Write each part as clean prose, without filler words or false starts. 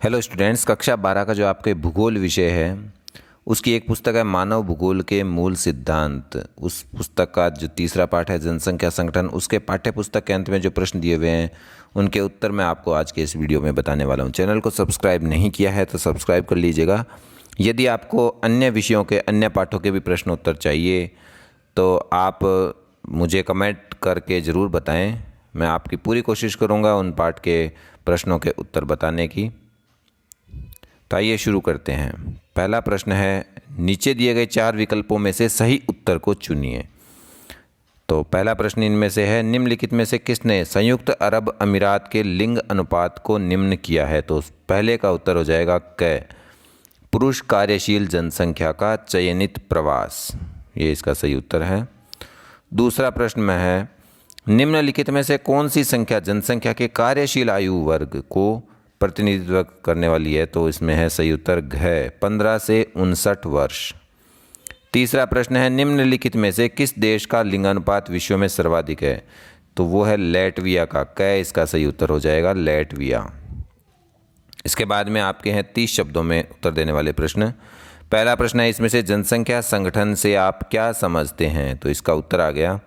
Hello students, कक्षा 12 का जो आपके भूगोल विषय है उसकी एक पुस्तक है मानव भूगोल के मूल सिद्धांत। उस पुस्तक का जो तीसरा पाठ है जनसंख्या संगठन, उसके पाठ्य पुस्तक के अंत में जो प्रश्न दिए हुए हैं उनके उत्तर मैं आपको आज के इस वीडियो में बताने वाला हूं। चैनल को सब्सक्राइब नहीं किया है तो सब्सक्राइब कर लीजिएगा। यदि आपको अन्य विषयों के अन्य पाठों के भी प्रश्न उत्तर चाहिए तो आप मुझे कमेंट करके ज़रूर बताएं। मैं आपकी पूरी कोशिश करूँगा उन पाठ के प्रश्नों के उत्तर बताने की। तो आइए शुरू करते हैं। पहला प्रश्न है, नीचे दिए गए 4 विकल्पों में से सही उत्तर को चुनिए। तो पहला प्रश्न इनमें से है, निम्नलिखित में से किसने संयुक्त अरब अमीरात के लिंग अनुपात को निम्न किया है? तो पहले का उत्तर हो जाएगा क, पुरुष कार्यशील जनसंख्या का चयनित प्रवास, ये इसका सही उत्तर है। दूसरा प्रश्न में है, निम्नलिखित में से कौन सी संख्या जनसंख्या के कार्यशील आयु वर्ग को प्रतिनिधित्व करने वाली है? तो इसमें है सही उत्तर घ, 15 से 59 वर्ष। तीसरा प्रश्न है, निम्नलिखित में से किस देश का लिंगानुपात विश्व में सर्वाधिक है? तो वो है लैटविया का, क इसका सही उत्तर हो जाएगा लैटविया। इसके बाद में आपके हैं 30 शब्दों में उत्तर देने वाले प्रश्न। पहला प्रश्न है, इसमें से जनसंख्या संगठन से आप क्या समझते हैं? तो इसका उत्तर आ गया,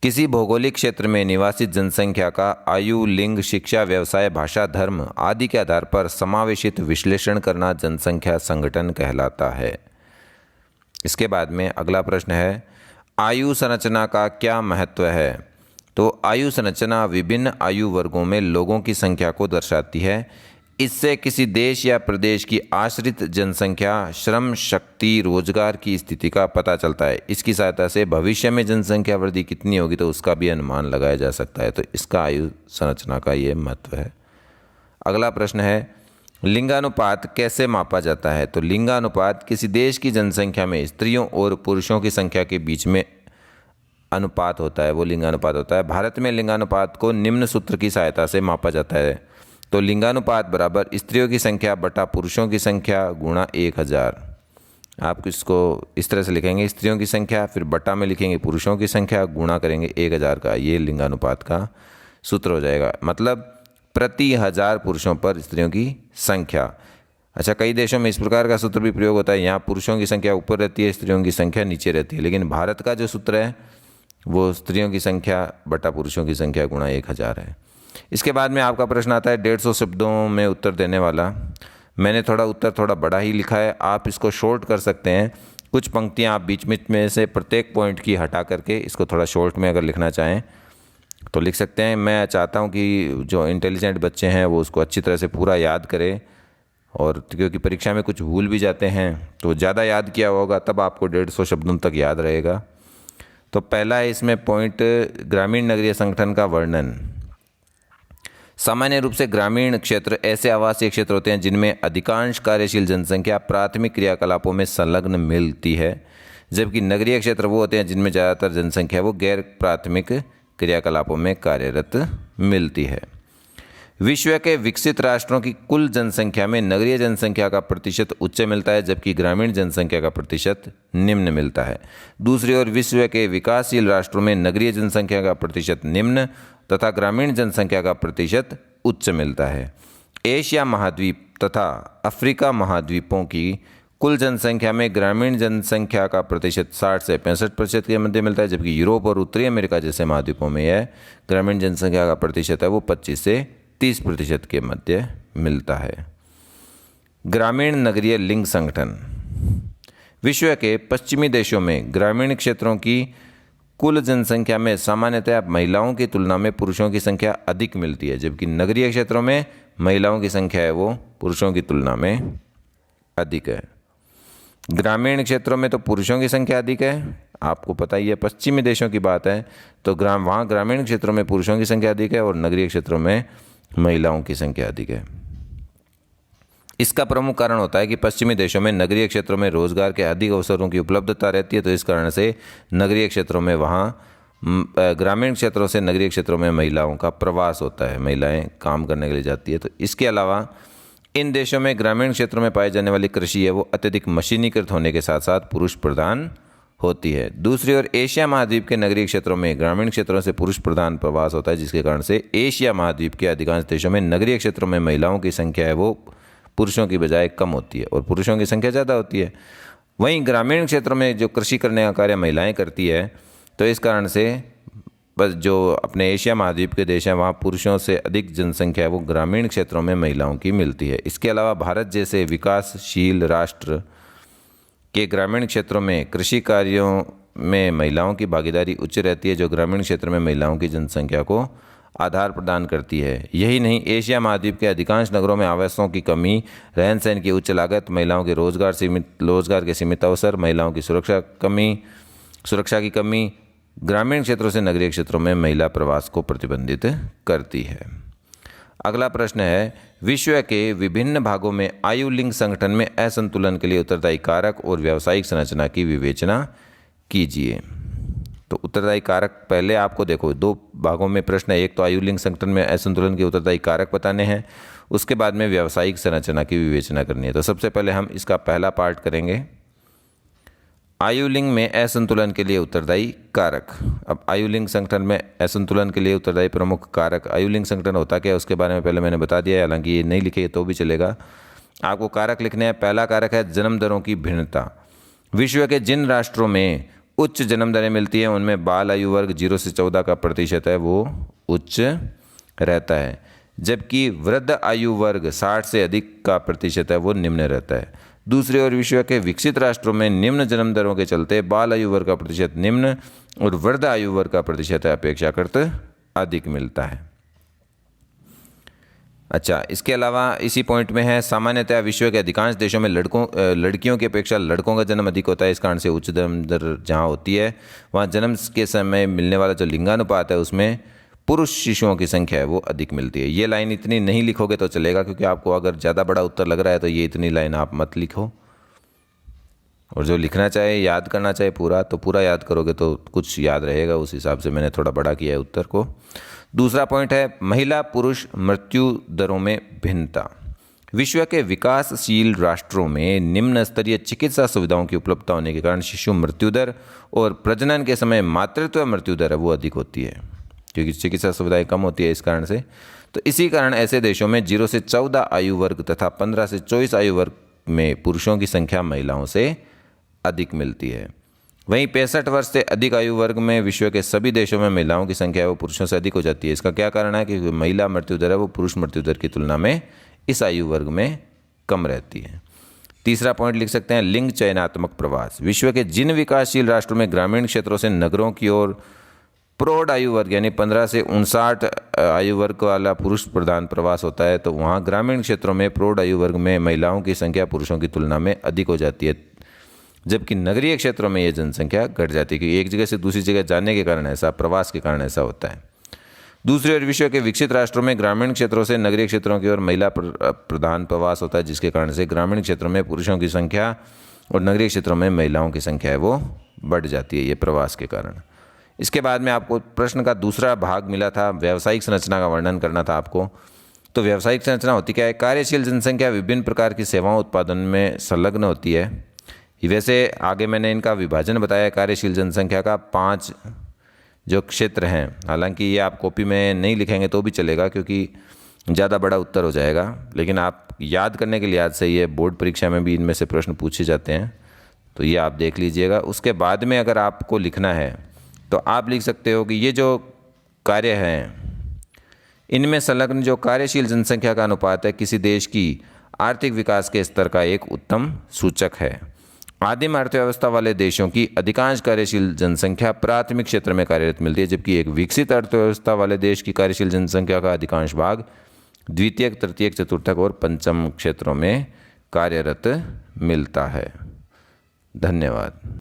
किसी भौगोलिक क्षेत्र में निवासित जनसंख्या का आयु, लिंग, शिक्षा, व्यवसाय, भाषा, धर्म आदि के आधार पर समावेशित विश्लेषण करना जनसंख्या संगठन कहलाता है। इसके बाद में अगला प्रश्न है, आयु संरचना का क्या महत्व है? तो आयु संरचना विभिन्न आयु वर्गों में लोगों की संख्या को दर्शाती है। इससे किसी देश या प्रदेश की आश्रित जनसंख्या, श्रम शक्ति, रोजगार की स्थिति का पता चलता है। इसकी सहायता से भविष्य में जनसंख्या वृद्धि कितनी होगी तो उसका भी अनुमान लगाया जा सकता है। तो इसका आयु संरचना का ये महत्व है। अगला प्रश्न है, लिंगानुपात कैसे मापा जाता है? तो लिंगानुपात किसी देश की जनसंख्या में स्त्रियों और पुरुषों की संख्या के बीच में अनुपात होता है, वो लिंगानुपात होता है। भारत में लिंगानुपात को निम्न सूत्र की सहायता से मापा जाता है। तो लिंगानुपात बराबर स्त्रियों की संख्या बटा पुरुषों की संख्या गुणा 1000। आप इसको इस तरह से लिखेंगे, स्त्रियों की संख्या फिर बटा में लिखेंगे पुरुषों की संख्या गुणा करेंगे 1000 का, ये लिंगानुपात का सूत्र हो जाएगा। मतलब प्रति 1000 पुरुषों पर स्त्रियों की संख्या। अच्छा, कई देशों में इस प्रकार का सूत्र भी प्रयोग होता है, यहाँ पुरुषों की संख्या ऊपर रहती है, स्त्रियों की संख्या नीचे रहती है। लेकिन भारत का जो सूत्र है वो स्त्रियों की संख्या बटा पुरुषों की संख्या गुणा 1000 है। इसके बाद में आपका प्रश्न आता है 150 शब्दों में उत्तर देने वाला। मैंने उत्तर थोड़ा बड़ा ही लिखा है, आप इसको शॉर्ट कर सकते हैं। कुछ पंक्तियां आप बीच में से प्रत्येक पॉइंट की हटा करके इसको थोड़ा शॉर्ट में अगर लिखना चाहें तो लिख सकते हैं। मैं चाहता हूं कि जो इंटेलिजेंट बच्चे हैं वो उसको अच्छी तरह से पूरा याद करें, और क्योंकि परीक्षा में कुछ भूल भी जाते हैं तो ज़्यादा याद किया होगा तब आपको 150 शब्दों तक याद रहेगा। तो पहला है इसमें पॉइंट, ग्रामीण नगरीय संगठन का वर्णन। सामान्य रूप से ग्रामीण क्षेत्र ऐसे आवासीय क्षेत्र होते हैं जिनमें अधिकांश कार्यशील जनसंख्या प्राथमिक क्रियाकलापों में संलग्न मिलती है, जबकि नगरीय क्षेत्र वो होते हैं जिनमें ज़्यादातर जनसंख्या वो गैर प्राथमिक क्रियाकलापों में कार्यरत मिलती है। विश्व के विकसित राष्ट्रों की कुल जनसंख्या में नगरीय जनसंख्या का प्रतिशत उच्च मिलता है, जबकि ग्रामीण जनसंख्या का प्रतिशत निम्न मिलता है। दूसरी ओर विश्व के विकासशील राष्ट्रों में नगरीय जनसंख्या का प्रतिशत निम्न तथा ग्रामीण जनसंख्या का प्रतिशत उच्च मिलता है। एशिया महाद्वीप तथा अफ्रीका महाद्वीपों की कुल जनसंख्या में ग्रामीण जनसंख्या का प्रतिशत 60 से 65% के मध्य मिलता है, जबकि यूरोप और उत्तरी अमेरिका जैसे महाद्वीपों में यह ग्रामीण जनसंख्या का प्रतिशत है वो 25 से 30% के मध्य मिलता है। ग्रामीण नगरीय लिंग संगठन। विश्व के पश्चिमी देशों में ग्रामीण क्षेत्रों की कुल जनसंख्या में सामान्यतः महिलाओं की तुलना में पुरुषों की संख्या अधिक मिलती है, जबकि नगरीय क्षेत्रों में महिलाओं की संख्या है वो पुरुषों की तुलना में अधिक है। ग्रामीण क्षेत्रों में तो पुरुषों की संख्या अधिक है, आपको पता ही है। पश्चिमी देशों की बात है तो वहाँ ग्रामीण क्षेत्रों में पुरुषों की संख्या अधिक है और नगरीय क्षेत्रों में महिलाओं की संख्या अधिक है। इसका प्रमुख कारण होता है कि पश्चिमी देशों में नगरीय क्षेत्रों में रोजगार के अधिक अवसरों की उपलब्धता रहती है, तो इस कारण से नगरीय क्षेत्रों में वहाँ ग्रामीण क्षेत्रों से नगरीय क्षेत्रों में महिलाओं का प्रवास होता है, महिलाएं काम करने के लिए जाती है। तो इसके अलावा इन देशों में ग्रामीण क्षेत्रों में पाई जाने वाली कृषि है वो अत्यधिक मशीनीकृत होने के साथ साथ पुरुष प्रधान होती है। दूसरी ओर एशिया महाद्वीप के नगरीय क्षेत्रों में ग्रामीण क्षेत्रों से पुरुष प्रधान प्रवास होता है, जिसके कारण से एशिया महाद्वीप के अधिकांश देशों में नगरीय क्षेत्रों में महिलाओं की संख्या है वो पुरुषों की बजाय कम होती है और पुरुषों की संख्या ज़्यादा होती है। वहीं ग्रामीण क्षेत्रों में जो कृषि करने का कार्य महिलाएं करती है, तो इस कारण से बस जो अपने एशिया महाद्वीप के देश हैं वहाँ पुरुषों से अधिक जनसंख्या है वो ग्रामीण क्षेत्रों में महिलाओं की मिलती है। इसके अलावा भारत जैसे विकासशील राष्ट्र के ग्रामीण क्षेत्रों में कृषि कार्यों में महिलाओं की भागीदारी उच्च रहती है, जो ग्रामीण क्षेत्र में महिलाओं की जनसंख्या को आधार प्रदान करती है। यही नहीं, एशिया महाद्वीप के अधिकांश नगरों में आवासों की कमी, रहन सहन की उच्च लागत, महिलाओं के रोजगार के सीमित अवसर, महिलाओं की सुरक्षा की कमी ग्रामीण क्षेत्रों से नगरीय क्षेत्रों में महिला प्रवास को प्रतिबंधित करती है। अगला प्रश्न है, विश्व के विभिन्न भागों में आयु लिंग संगठन में असंतुलन के लिए उत्तरदायी कारक और व्यावसायिक संरचना की विवेचना कीजिए। तो उत्तरदायी कारक पहले आपको देखो, दो भागों में प्रश्न है। एक तो आयु लिंग संगठन में असंतुलन के उत्तरदायी कारक बताने हैं, उसके बाद में व्यावसायिक संरचना की विवेचना करनी है। तो सबसे पहले हम इसका पहला पार्ट करेंगे, आयु लिंग में असंतुलन के लिए उत्तरदायी कारक। अब आयु लिंग संगठन में असंतुलन के लिए उत्तरदायी प्रमुख कारक, आयु लिंग संगठन होता क्या है उसके बारे में पहले मैंने बता दिया है, हालांकि ये नहीं लिखे तो भी चलेगा। आपको कारक लिखने हैं। पहला कारक है जन्म दरों की भिन्नता। विश्व के जिन राष्ट्रों में उच्च जन्म दरें मिलती हैं उनमें बाल आयु वर्ग 0 से 14 का प्रतिशत है वो उच्च रहता है, जबकि वृद्ध आयु वर्ग 60 से अधिक का प्रतिशत है वो निम्न रहता है। दूसरी ओर विश्व के विकसित राष्ट्रों में निम्न जन्म दरों के चलते बाल आयु वर्ग का प्रतिशत निम्न और वृद्ध आयु वर्ग का प्रतिशत अपेक्षाकृत अधिक मिलता है। अच्छा, इसके अलावा इसी पॉइंट में है, सामान्यतः विश्व के अधिकांश देशों में लड़कियों की अपेक्षा लड़कों का जन्म अधिक होता है। इस कारण से उच्च जन्म दर जहाँ होती है वहाँ जन्म के समय मिलने वाला जो लिंगानुपात है उसमें पुरुष शिशुओं की संख्या है वो अधिक मिलती है। ये लाइन इतनी नहीं लिखोगे तो चलेगा, क्योंकि आपको अगर ज़्यादा बड़ा उत्तर लग रहा है तो ये इतनी लाइन आप मत लिखो, और जो लिखना चाहे याद करना चाहे पूरा, तो पूरा याद करोगे तो कुछ याद रहेगा। उस हिसाब से मैंने थोड़ा बड़ा किया है उत्तर को। दूसरा पॉइंट है, महिला पुरुष मृत्यु दरों में भिन्नता। विश्व के विकासशील राष्ट्रों में निम्न स्तरीय चिकित्सा सुविधाओं की उपलब्धता होने के कारण शिशु मृत्यु दर और प्रजनन के समय मातृत्व मृत्यु दर है वो अधिक होती है, क्योंकि चिकित्सा सुविधाएं कम होती है इस कारण से। तो इसी कारण ऐसे देशों में 0 से 14 आयु वर्ग तथा 15 से 24 आयु वर्ग में पुरुषों की संख्या महिलाओं से अधिक मिलती है। वहीं 65 वर्ष से अधिक आयु वर्ग में विश्व के सभी देशों में महिलाओं की संख्या वो पुरुषों से अधिक हो जाती है। इसका क्या कारण है कि महिला मृत्यु दर है वो पुरुष मृत्यु दर की तुलना में इस आयु वर्ग में कम रहती है। तीसरा पॉइंट लिख सकते हैं, लिंग चयनात्मक प्रवास। विश्व के जिन विकासशील राष्ट्रों में ग्रामीण क्षेत्रों से नगरों की ओर प्रौढ़ आयु वर्ग यानी 15 से 59 आयु वर्ग वाला पुरुष प्रधान प्रवास होता है, तो वहाँ ग्रामीण क्षेत्रों में प्रौढ़ आयु वर्ग में महिलाओं की संख्या पुरुषों की तुलना में अधिक हो जाती है, जबकि नगरीय क्षेत्रों में ये जनसंख्या घट जाती है, क्योंकि एक जगह से दूसरी जगह जाने के कारण ऐसा, प्रवास के कारण ऐसा होता है। दूसरी ओर विश्व के विकसित राष्ट्रों में ग्रामीण क्षेत्रों से नगरीय क्षेत्रों की ओर महिला प्रधान प्रवास होता है, जिसके कारण से ग्रामीण क्षेत्रों में पुरुषों की संख्या और नगरीय क्षेत्रों में महिलाओं की संख्या है वो बढ़ जाती है, ये प्रवास के कारण। इसके बाद में आपको प्रश्न का दूसरा भाग मिला था, व्यावसायिक संरचना का वर्णन करना था आपको। तो व्यावसायिक संरचना होती क्या है? कार्यशील जनसंख्या विभिन्न प्रकार की सेवाओं उत्पादन में संलग्न होती है। वैसे आगे मैंने इनका विभाजन बताया कार्यशील जनसंख्या का 5 जो क्षेत्र हैं, हालांकि ये आप कॉपी में नहीं लिखेंगे तो भी चलेगा क्योंकि ज़्यादा बड़ा उत्तर हो जाएगा, लेकिन आप याद करने के लिहाज से ये बोर्ड परीक्षा में भी इनमें से प्रश्न पूछे जाते हैं, तो ये आप देख लीजिएगा। उसके बाद में अगर आपको लिखना है तो आप लिख सकते हो कि ये जो कार्य हैं इनमें संलग्न जो कार्यशील जनसंख्या का अनुपात है किसी देश की आर्थिक विकास के स्तर का एक उत्तम सूचक है। आदिम अर्थव्यवस्था वाले देशों की अधिकांश कार्यशील जनसंख्या प्राथमिक क्षेत्र में कार्यरत मिलती है, जबकि एक विकसित अर्थव्यवस्था वाले देश की कार्यशील जनसंख्या का अधिकांश भाग द्वितीयक, तृतीयक, चतुर्थक और पंचम क्षेत्रों में कार्यरत मिलता है। धन्यवाद।